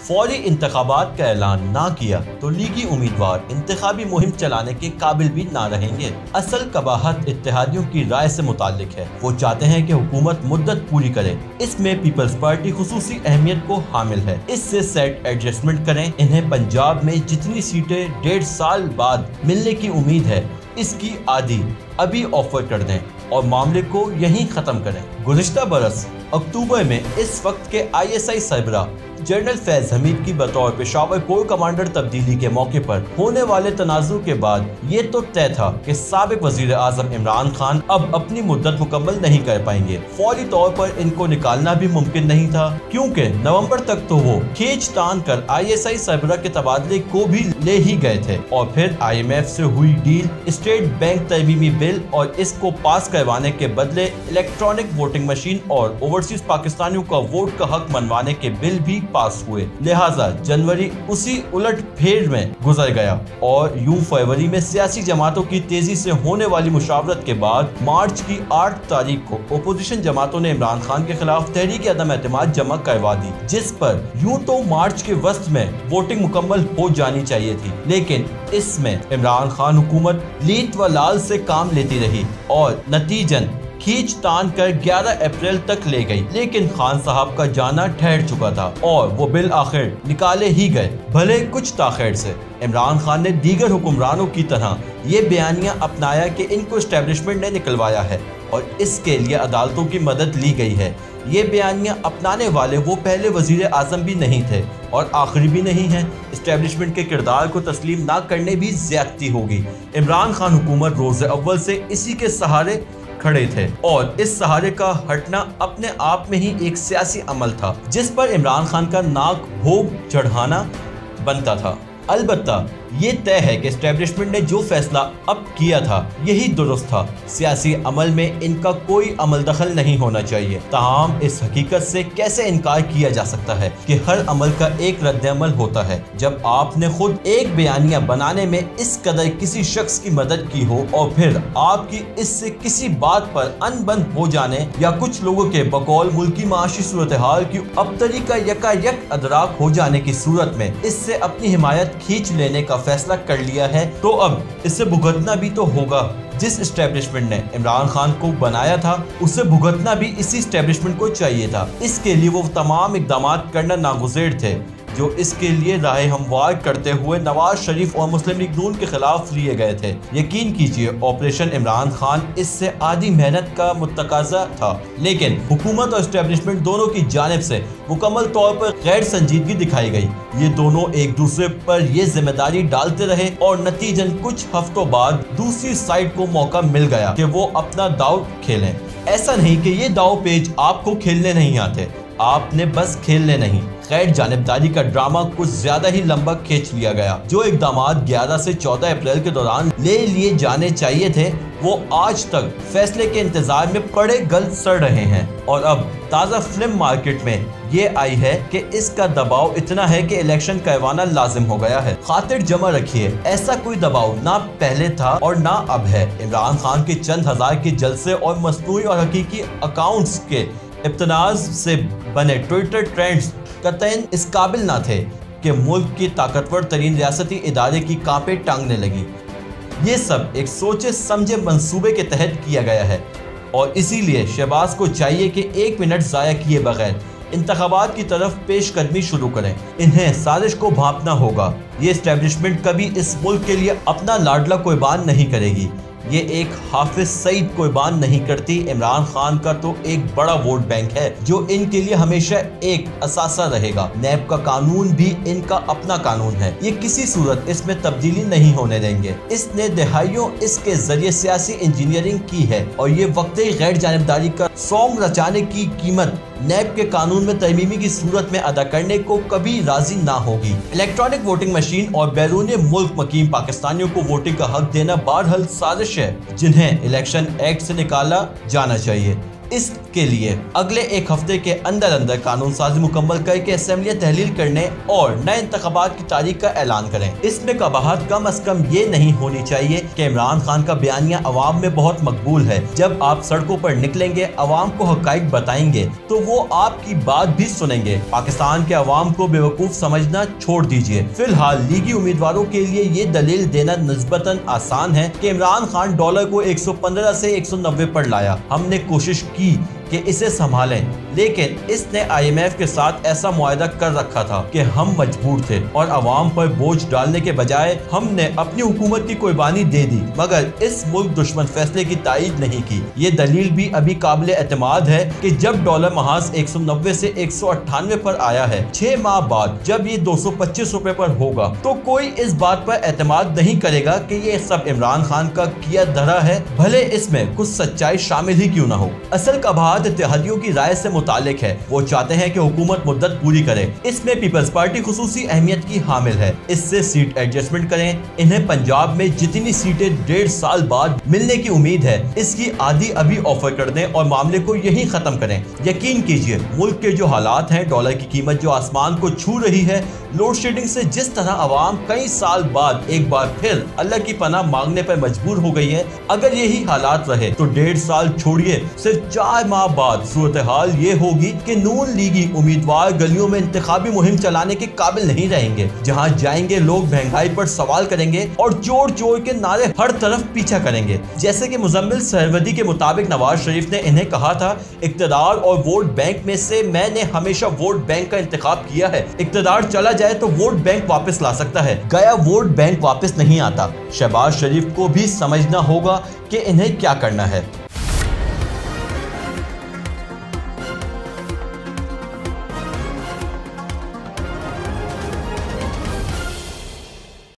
फौरी इंतखाबात का ऐलान ना किया तो लीगी उम्मीदवार इंतखाबी मुहिम चलाने के काबिल भी ना रहेंगे। असल कबाहत इत्तेहादियों की राय से मुताल्लिक है। वो चाहते हैं कि हुकूमत मुद्दत पूरी करे। इसमें पीपल्स पार्टी खुसूसी अहमियत को हामिल है। इससे सेट एडजस्टमेंट करें। इन्हें पंजाब में जितनी सीटें 1.5 साल बाद मिलने की उम्मीद है, इसकी आधी अभी ऑफर कर दें और मामले को यहीं खत्म करें। गुज़िश्ता बरस अक्टूबर में इस वक्त के ISI सरबराह जनरल फैज हमीद की बतौर पेशावर कोर कमांडर तब्दीली के मौके पर होने वाले तनाज़ुर के बाद ये तो तय था कि साबिक वज़ीर आज़म इमरान खान अब अपनी मुद्दत मुकम्मल नहीं कर पाएंगे। फौरी तौर पर इनको निकालना भी मुमकिन नहीं था, क्योंकि नवंबर तक तो वो खींच तान कर ISI सरबराह के तबादले को भी ले ही गए थे और फिर IMF से हुई डील, स्टेट बैंक तरमीमी बिल और इसको पास करवाने के बदले इलेक्ट्रॉनिक वोटिंग मशीन और ओवरसीज पाकिस्तानियों का वोट का हक मनवाने के बिल भी पास हुए। लिहाजा जनवरी उसी उलट फेर में गुजर गया और यूं फरवरी में सियासी जमातों की तेजी से होने वाली मुशावरत के बाद मार्च की 8 तारीख को ओपोजिशन जमातों ने इमरान खान के खिलाफ तहरीक अदम एतमाद जमा करवा दी, जिस पर यूं तो मार्च के वस्त में वोटिंग मुकम्मल हो जानी चाहिए थी, लेकिन इसमें इमरान खान हुकूमत लीत व लाल से काम लेती रही और नतीजन खींच तान कर 11 अप्रैल तक ले गई। लेकिन खान साहब का जाना ठहर चुका था और वो बिल आखिर निकाले ही गए, भले कुछ ताखिर से। इमरान खान ने दीगर हुक्मरानों की तरह ये बयानियां अपनाया कि इनको एस्टेब्लिशमेंट ने निकलवाया है और इसके लिए अदालतों की मदद ली गई है। ये बयानियां अपनाने वाले वो पहले वजीर आजम भी नहीं थे और आखिरी भी नहीं है। एस्टेब्लिशमेंट के किरदार को तस्लीम ना करने भी ज्यादती होगी। इमरान खान हुकूमत रोज़े अव्वल से इसी के सहारे खड़े थे और इस सहारे का हटना अपने आप में ही एक सियासी अमल था, जिस पर इमरान खान का नाक भोग चढ़ाना बनता था। अलबत्ता ये तय है कि एस्टेब्लिशमेंट ने जो फैसला अब किया था यही दुरुस्त था। सियासी अमल में इनका कोई अमल दखल नहीं होना चाहिए। ताहम इस हकीकत से कैसे इनकार किया जा सकता है कि हर अमल का एक रद्द-ए-अमल होता है। जब आपने खुद एक बयानिया बनाने में इस कदर किसी शख्स की मदद की हो और फिर आपकी इससे किसी बात पर अनबन हो जाने या कुछ लोगों के बकौल मुल्की माशी सूरत हाल की अबतरी का यकायक अदराक हो जाने की सूरत में इससे अपनी हिमायत खींच लेने का फैसला कर लिया है, तो अब इससे भुगतना भी तो होगा। जिस एस्टेब्लिशमेंट ने इमरान खान को बनाया था उसे भुगतना भी इसी एस्टेब्लिशमेंट को चाहिए था। इसके लिए वो तमाम इकदाम करना नागुज़ेर थे जो इसके लिए राह हमवार करते हुए नवाज शरीफ और मुस्लिम लीग नून के खिलाफ लिए गए थे। यकीन कीजिए ऑपरेशन इमरान खान इससे आधी मेहनत का मुतकाजा था, लेकिन हुकूमत और एस्टेब्लिशमेंट दोनों की जानिब से मुकम्मल तौर पर गैर संजीदगी दिखाई गई। ये दोनों एक दूसरे पर ये जिम्मेदारी डालते रहे और नतीजन कुछ हफ्तों बाद दूसरी साइड को मौका मिल गया कि वो अपना दाव खेलें। ऐसा नहीं कि ये दाव पेच आपको खेलने नहीं आते, आपने बस खेलने नहीं। गैर जानिबदारी का ड्रामा कुछ ज्यादा ही लंबा खींच लिया गया। जो इकदाम 11 से 14 अप्रैल के दौरान ले लिए जाने चाहिए थे वो आज तक फैसले के इंतजार में पड़े गल सड़ रहे हैं और अब ताज़ा फिल्म मार्केट में ये आई है कि इसका दबाव इतना है कि इलेक्शन करवाना लाजिम हो गया है। खातिर जमा रखिए, ऐसा कोई दबाव ना पहले था और ना अब है। इमरान खान के चंद हजार के जलसे और मसनूई और हकीकी अकाउंट्स के इब्तनाज से बने ट्विटर ट्रेंड्स कतईन इस काबिल ना थे कि मुल्क की ताकतवर तरीन रियासती इदारे की कांपे टांगने लगी। ये सब एक सोचे समझे मंसूबे के तहत किया गया है और इसीलिए शहबाज को चाहिए कि 1 मिनट ज़ाया किए बगैर इंतखाबात की तरफ पेशकदमी शुरू करें। इन्हें साजिश को भांपना होगा। ये एस्टेब्लिशमेंट कभी इस मुल्क के लिए अपना लाडला कुर्बान नहीं करेगी। ये एक हाफिज सईद कुर्बान नहीं करती। इमरान खान का तो एक बड़ा वोट बैंक है जो इनके लिए हमेशा एक असासा रहेगा। नैब का कानून भी इनका अपना कानून है। ये किसी सूरत इसमें तब्दीली नहीं होने देंगे। इसने दहाइयों इसके जरिए सियासी इंजीनियरिंग की है और ये वक्ती गैर जानिबदारी का सॉन्ग रचाने की कीमत नैब के कानून में तरमीमी की सूरत में अदा करने को कभी राजी ना होगी। इलेक्ट्रॉनिक वोटिंग मशीन और बैरून मुल्क मकीम पाकिस्तानियों को वोटिंग का हक देना बहरहाल साजिश है जिन्हें इलेक्शन एक्ट से निकाला जाना चाहिए। इस के लिए अगले एक हफ्ते के अंदर अंदर कानून साजी मुकम्मल करके असेंबलियां तहलील करने और नए इंतखाबात की तारीख का ऐलान करें। इसमें कबाहत कम अज कम ये नहीं होनी चाहिए कि इमरान खान का बयानिया अवाम में बहुत मकबूल है। जब आप सड़कों पर निकलेंगे, अवाम को हकाइक बताएंगे तो वो आपकी बात भी सुनेंगे। पाकिस्तान के अवाम को बेवकूफ समझना छोड़ दीजिए। फिलहाल लीगी उम्मीदवारों के लिए ये दलील देना निस्बतन आसान है कि इमरान खान डॉलर को 115 से 190 पर लाया। हमने कोशिश की कि इसे संभालें, लेकिन इसने IMF के साथ ऐसा मुआहदा कर रखा था कि हम मजबूर थे और अवाम पर बोझ डालने के बजाय हमने अपनी हुकूमत की कुर्बानी दे दी, मगर इस मुल्क दुश्मन फैसले की तायीद नहीं की। ये दलील भी अभी काबिल एतमाद है कि जब डॉलर महज 190 से 198 पर आया है, 6 माह बाद जब ये 225 रुपए पर होगा, तो कोई इस बात पर एतमाद नहीं करेगा कि ये सब इमरान खान का किया धरा है, भले इसमें कुछ सच्चाई शामिल ही क्यों न हो। असल कबाहत इत्तेहादियों की राय से मुतालिक है। वो चाहते हैं कि हुकूमत मुद्दत पूरी करे। इसमें पीपल्स पार्टी खुसूसी अहमियत की हामिल है। इससे सीट एडजस्टमेंट करें। इन्हें पंजाब में जितनी सीटें 1.5 साल बाद मिलने की उम्मीद है, इसकी आधी अभी ऑफर कर दें और मामले को यहीं खत्म करें। यकीन कीजिए, मुल्क के जो हालात हैं, डॉलर की कीमत जो आसमान को छू रही है, लोड शेडिंग से जिस तरह आवाम कई साल बाद एक बार फिर अल्लाह की पनाह मांगने पर मजबूर हो गई है, अगर यही हालात रहे तो 1.5 साल छोड़िए, सिर्फ 4 माह बाद सूरत हाल ये होगी कि नून लीगी उम्मीदवार गलियों में इंतखाबी मुहिम चलाने के काबिल नहीं रहेंगे। जहां जाएंगे लोग महंगाई पर सवाल करेंगे और जोर जोर के नारे हर तरफ पीछा करेंगे। जैसे कि मुजम्मिल सरवदी के मुताबिक नवाज शरीफ ने इन्हें कहा था, इक्तदार और वोट बैंक में से मैंने हमेशा वोट बैंक का इंतखाब किया है। इक्तदार चला जाए तो वोट बैंक वापस ला सकता है, गया वोट बैंक वापस नहीं आता। शहबाज शरीफ को भी समझना होगा कि इन्हें क्या करना है।